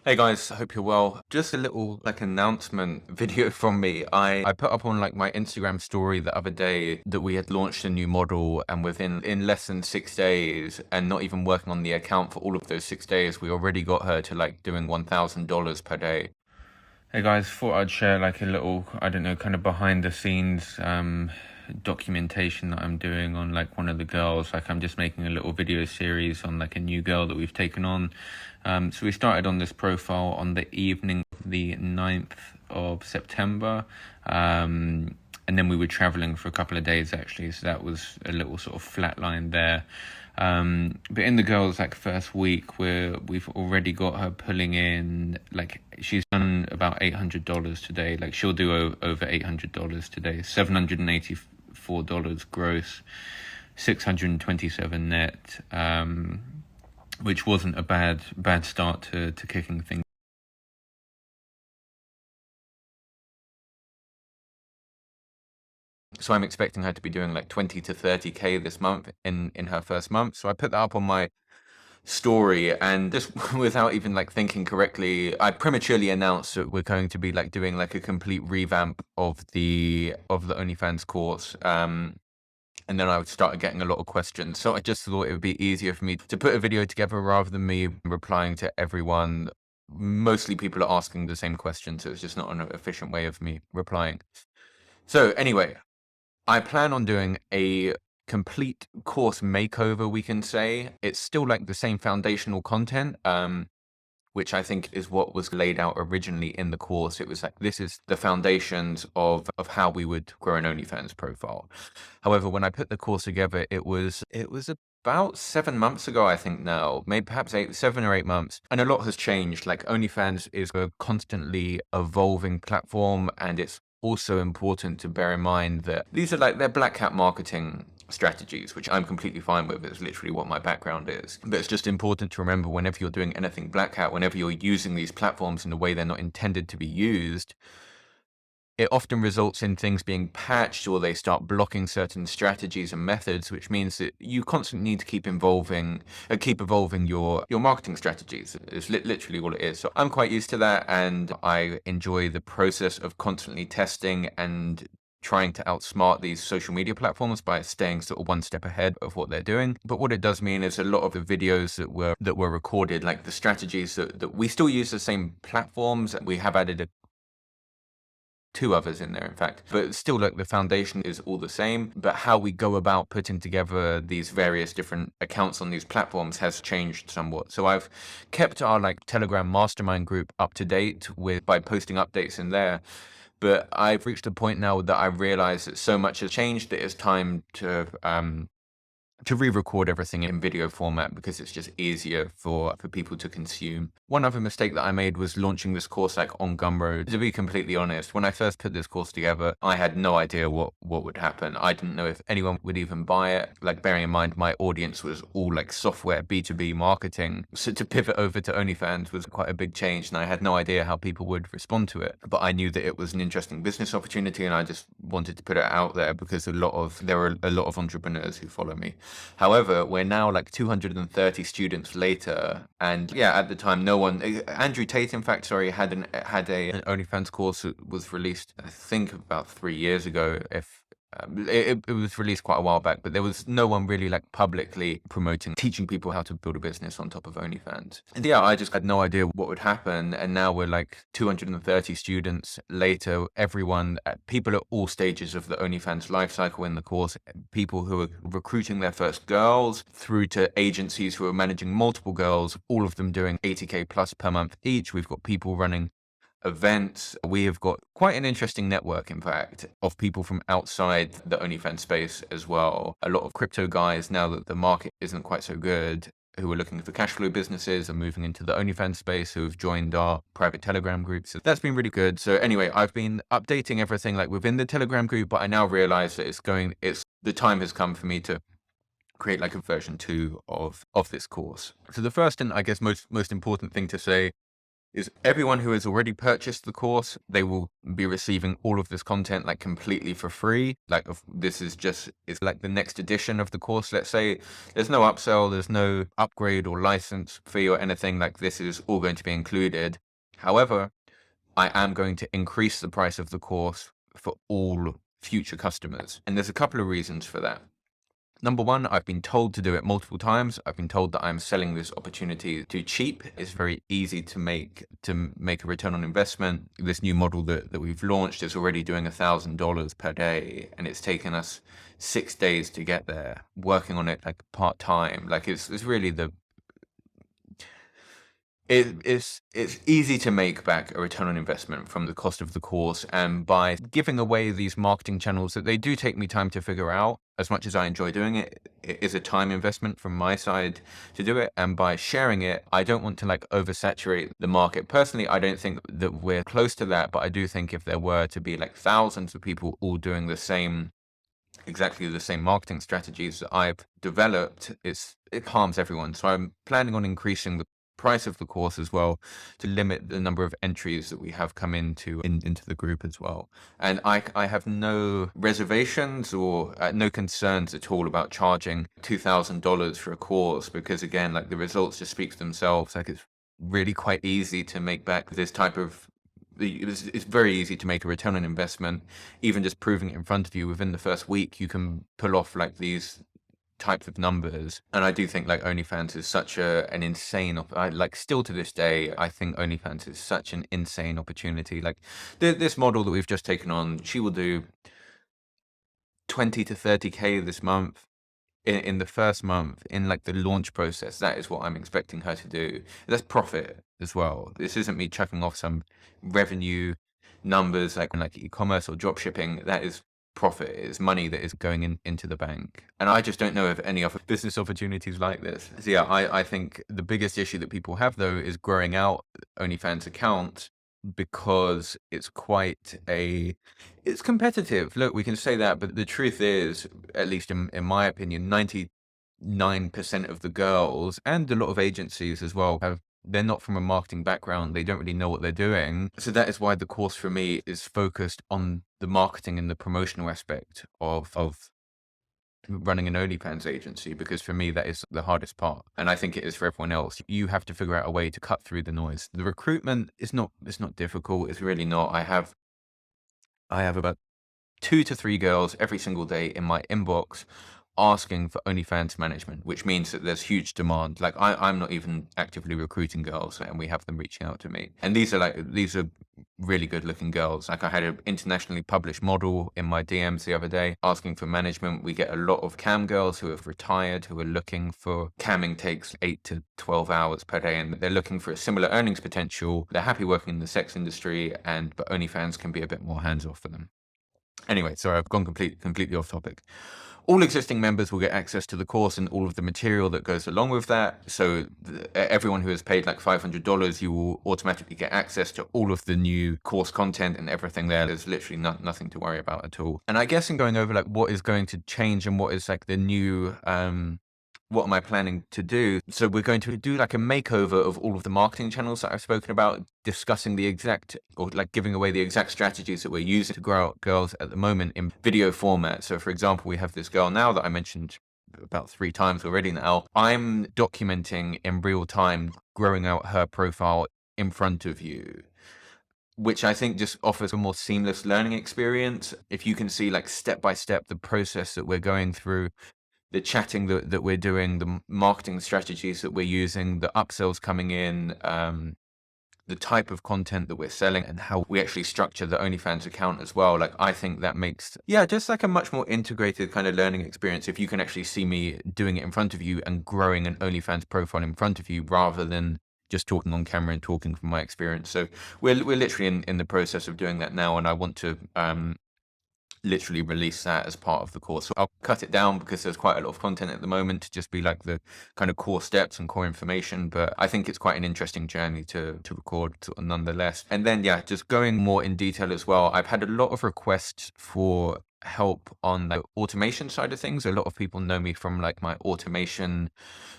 Hey guys, I hope you're well. Just a little announcement video from me. I put up on my Instagram story the other day that we had launched a new model, and within in less than 6 days, and not even working on the account for all of those 6 days, we already got her to doing $1,000 per day. Hey guys, thought I'd share a little, I don't know, kind of behind the scenes documentation that I'm doing on one of the girls. I'm just making a little video series on a new girl that we've taken on. So we started on this profile on the evening of the 9th of September. And then we were traveling for a couple of days actually, so that was a little sort of flat line there. But in the girls first week, we've already got her pulling in she's done about $800 today. She'll do over $800 today. $784 gross, 627 net, which wasn't a bad start to kicking things. So I'm expecting her to be doing 20 to 30K this month in her first month. So I put that up on my story, and just without even thinking correctly, I prematurely announced that we're going to be doing a complete revamp of the OnlyFans course. And then I started getting a lot of questions. So I just thought it would be easier for me to put a video together rather than me replying to everyone. Mostly people are asking the same question, so it's just not an efficient way of me replying. So anyway, I plan on doing a complete course makeover, we can say. It's still the same foundational content, which I think is what was laid out originally in the course. It was this is the foundations of how we would grow an OnlyFans profile. However, when I put the course together, it was about 7 months ago, I think now, maybe perhaps 7 or 8 months. And a lot has changed. OnlyFans is a constantly evolving platform, and it's also important to bear in mind that these are they're black hat marketing strategies, which I'm completely fine with. It's literally what my background is. But it's just important to remember whenever you're doing anything black hat, whenever you're using these platforms in a way they're not intended to be used, it often results in things being patched, or they start blocking certain strategies and methods, which means that you constantly need to keep evolving your marketing strategies. It's literally all it is. So I'm quite used to that, and I enjoy the process of constantly testing and trying to outsmart these social media platforms by staying sort of one step ahead of what they're doing. But what it does mean is a lot of the videos that were recorded, the strategies that we still use the same platforms. We have added two others in there, in fact, but still the foundation is all the same. But how we go about putting together these various different accounts on these platforms has changed somewhat. So I've kept our Telegram mastermind group up to date by posting updates in there. But I've reached a point now that I realize that so much has changed that it's time to re-record everything in video format, because it's just easier for people to consume. One other mistake that I made was launching this course on Gumroad. To be completely honest, when I first put this course together, I had no idea what would happen. I didn't know if anyone would even buy it. Bearing in mind my audience was all software B2B marketing, so to pivot over to OnlyFans was quite a big change, and I had no idea how people would respond to it. But I knew that it was an interesting business opportunity, and I just wanted to put it out there because there were a lot of entrepreneurs who follow me. However, we're now 230 students later, and yeah, at the time, no one. Andrew Tate, in fact, sorry, had an OnlyFans course that was released, I think, about 3 years ago. If it was released quite a while back, but there was no one really publicly teaching people how to build a business on top of OnlyFans. And yeah, I just had no idea what would happen. And now we're 230 students later. People at all stages of the OnlyFans lifecycle in the course, people who are recruiting their first girls through to agencies who are managing multiple girls, all of them doing 80K plus per month each. We've got people running events. We have got quite an interesting network, in fact, of people from outside the OnlyFans space as well. A lot of crypto guys, now that the market isn't quite so good, who are looking for cash flow businesses, are moving into the OnlyFans space, who have joined our private Telegram group. So that's been really good. So anyway, I've been updating everything within the Telegram group, but I now realize that the time has come for me to create a version 2 of this course. So the first and I guess most important thing to say is everyone who has already purchased the course, they will be receiving all of this content like completely for free. Like this is just, it's like the next edition of the course. Let's say there's no upsell, there's no upgrade or license fee or anything. Like this is all going to be included. However, I am going to increase the price of the course for all future customers. And there's a couple of reasons for that. Number one, I've been told to do it multiple times. I've been told that I'm selling this opportunity too cheap. It's very easy to make a return on investment. This new model that we've launched is already doing $1,000 per day, and it's taken us 6 days to get there, working on it like part-time. Like it's really it's easy to make back a return on investment from the cost of the course, and by giving away these marketing channels that they do take me time to figure out, as much as I enjoy doing it, it is a time investment from my side to do it. And by sharing it, I don't want to like oversaturate the market. Personally, I don't think that we're close to that, but I do think if there were to be like thousands of people all doing exactly the same marketing strategies that I've developed, it harms everyone. So I'm planning on increasing the price of the course as well, to limit the number of entries that we have come into the group as well. And I have no reservations or no concerns at all about charging $2,000 for a course, because again, like the results just speak for themselves. Like it's really quite easy to make back this type of it's very easy to make a return on investment. Even just proving it in front of you within the first week, you can pull off like these types of numbers. And I do think like OnlyFans is such an insane like still to this day, I think OnlyFans is such an insane opportunity. Like this model that we've just taken on, she will do 20 to 30K this month. In the first month, in like the launch process, that is what I'm expecting her to do. That's profit as well. This isn't me chucking off some revenue numbers like e-commerce or drop shipping. That is profit. It's money that is going into the bank. And I just don't know of any other business opportunities like this. So yeah, I think the biggest issue that people have though is growing out OnlyFans account, because it's it's competitive. Look, we can say that, but the truth is, at least in my opinion, 99% of the girls and a lot of agencies as well they're not from a marketing background. They don't really know what they're doing. So that is why the course for me is focused on the marketing and the promotional aspect of running an OnlyFans agency, because for me that is the hardest part, and I think it is for everyone else. You have to figure out a way to cut through the noise. The recruitment is not it's not difficult. It's really not. I have about 2 to 3 girls every single day in my inbox asking for OnlyFans management, which means that there's huge demand. Like I'm not even actively recruiting girls, and we have them reaching out to me. And these are really good looking girls. Like I had an internationally published model in my DMs the other day asking for management. We get a lot of cam girls who have retired, who are looking for camming takes 8 to 12 hours per day, and they're looking for a similar earnings potential. They're happy working in the sex industry, but OnlyFans can be a bit more hands off for them. Anyway, sorry, I've gone completely off topic. All existing members will get access to the course and all of the material that goes along with that. So everyone who has paid like $500, you will automatically get access to all of the new course content and everything there. There's literally nothing to worry about at all. And I guess in going over like what is going to change and what is like the new what am I planning to do? So we're going to do like a makeover of all of the marketing channels that I've spoken about, discussing the exact, or like giving away the exact strategies that we're using to grow out girls at the moment in video format. So for example, we have this girl now that I mentioned about 3 times already now. I'm documenting in real time, growing out her profile in front of you, which I think just offers a more seamless learning experience. If you can see like step by step the process that we're going through, the chatting that we're doing, the marketing strategies that we're using, the upsells coming in, the type of content that we're selling, and how we actually structure the OnlyFans account as well. Like I think that makes, just like a much more integrated kind of learning experience if you can actually see me doing it in front of you and growing an OnlyFans profile in front of you, rather than just talking on camera and talking from my experience. So we're literally in the process of doing that now, and I want to literally release that as part of the course. So I'll cut it down because there's quite a lot of content at the moment to just be like the kind of core steps and core information, but I think it's quite an interesting journey to record nonetheless. And then just going more in detail as well, I've had a lot of requests for help on the automation side of things. A lot of people know me from like my automation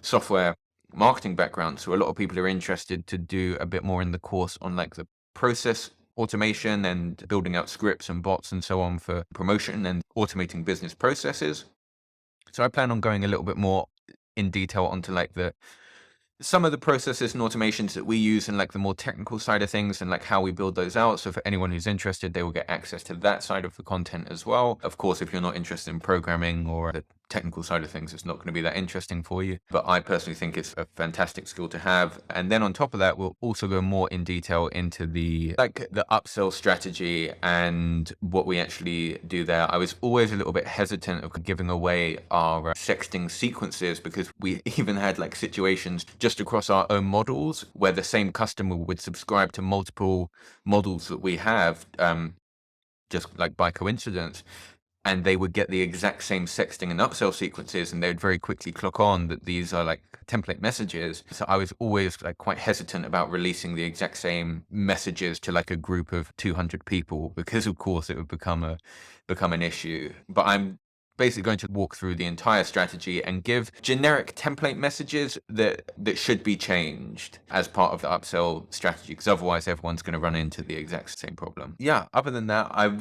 software marketing background. So a lot of people are interested to do a bit more in the course on like the process automation and building out scripts and bots and so on for promotion and automating business processes. So I plan on going a little bit more in detail onto like some of the processes and automations that we use and like the more technical side of things and like how we build those out. So for anyone who's interested, they will get access to that side of the content as well. Of course, if you're not interested in programming or the technical side of things, it's not going to be that interesting for you. But I personally think it's a fantastic skill to have. And then on top of that, we'll also go more in detail into the upsell strategy and what we actually do there. I was always a little bit hesitant of giving away our sexting sequences because we even had like situations just across our own models where the same customer would subscribe to multiple models that we have, just like by coincidence, and they would get the exact same sexting and upsell sequences, and they would very quickly clock on that these are like template messages. So I was always like quite hesitant about releasing the exact same messages to like a group of 200 people because of course it would become an issue. But I'm basically going to walk through the entire strategy and give generic template messages that should be changed as part of the upsell strategy, because otherwise everyone's going to run into the exact same problem. Yeah, other than that, I'd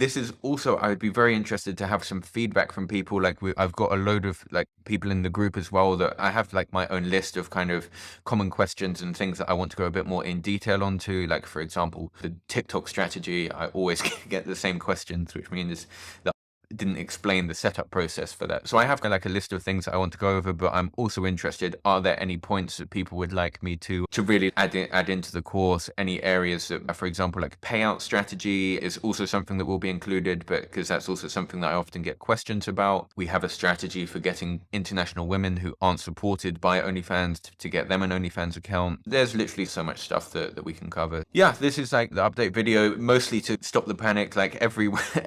be very interested to have some feedback from people. Like I've got a load of like people in the group as well that I have like my own list of kind of common questions and things that I want to go a bit more in detail onto. Like for example, the TikTok strategy, I always get the same questions, which means that didn't explain the setup process for that. So I have like a list of things I want to go over, but I'm also interested, are there any points that people would like me to really add into the course? Any areas that, for example, like payout strategy is also something that will be included, but because that's also something that I often get questions about. We have a strategy for getting international women who aren't supported by OnlyFans to get them an OnlyFans account. There's literally so much stuff that we can cover. Yeah, this is like the update video, mostly to stop the panic. Like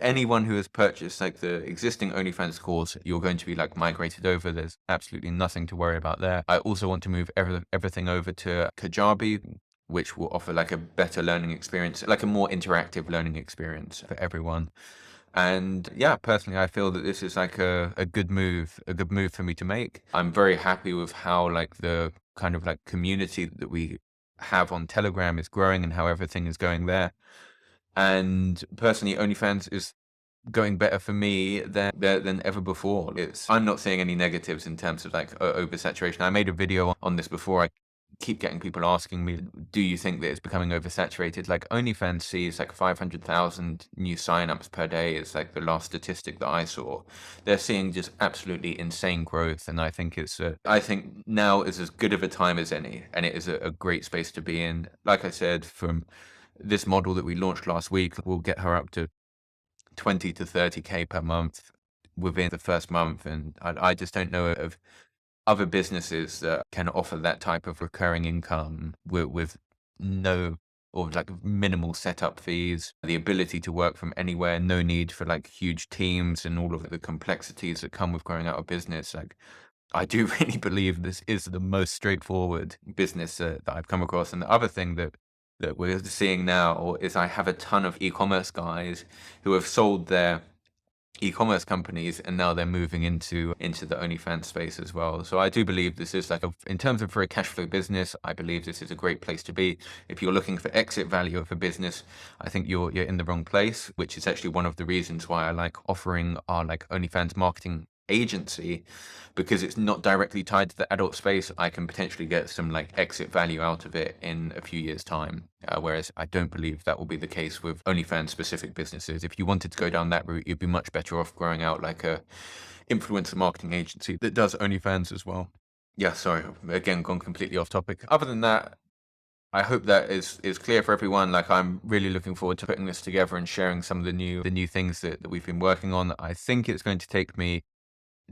anyone who has purchased like the existing OnlyFans course, you're going to be like migrated over. There's absolutely nothing to worry about there. I also want to move everything over to Kajabi, which will offer like a better learning experience, like a more interactive learning experience for everyone. And yeah, personally, I feel that this is like a good move for me to make. I'm very happy with how like the kind of like community that we have on Telegram is growing and how everything is going there. And personally, OnlyFans is going better for me than ever before. I'm not seeing any negatives in terms of like oversaturation. I made a video on this before. I keep getting people asking me, do you think that it's becoming oversaturated? Like OnlyFans sees like 500,000 new signups per day is like the last statistic that I saw. They're seeing just absolutely insane growth, and I think I think now is as good of a time as any, and it is a great space to be in. Like I said, from this model that we launched last week, we'll get her up to 20 to 30K per month within the first month. And I just don't know of other businesses that can offer that type of recurring income with no or like minimal setup fees, the ability to work from anywhere, no need for like huge teams and all of the complexities that come with growing out a business. Like I do really believe this is the most straightforward business that I've come across. And the other thing that we're seeing now is I have a ton of e-commerce guys who have sold their e-commerce companies and now they're moving into the OnlyFans space as well. So I do believe this is like in terms of for a cash flow business, I believe this is a great place to be. If you're looking for exit value of a business, I think you're in the wrong place, which is actually one of the reasons why I like offering our like OnlyFans marketing agency, because it's not directly tied to the adult space. I can potentially get some like exit value out of it in a few years' time. Whereas I don't believe that will be the case with OnlyFans specific businesses. If you wanted to go down that route, you'd be much better off growing out like a influencer marketing agency that does OnlyFans as well. Yeah, sorry, again, gone completely off topic. Other than that, I hope that is clear for everyone. Like I'm really looking forward to putting this together and sharing some of the new things that we've been working on. I think it's going to take me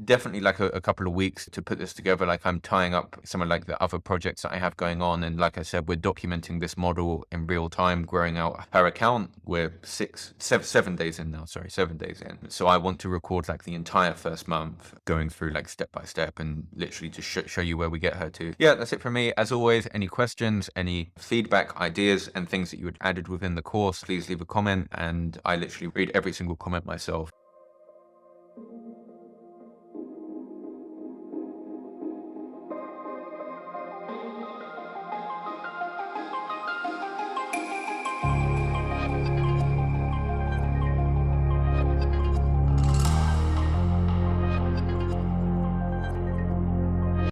definitely like a couple of weeks to put this together. Like I'm tying up some of like the other projects that I have going on, and like I said, we're documenting this model in real time, growing out her account. We're 7 days in now, sorry, 7 days in. So I want to record like the entire first month, going through like step by step and literally just show you where we get her to. Yeah, that's it from me. As always, any questions, any feedback, ideas, and things that you had added within the course, please leave a comment, and I literally read every single comment myself.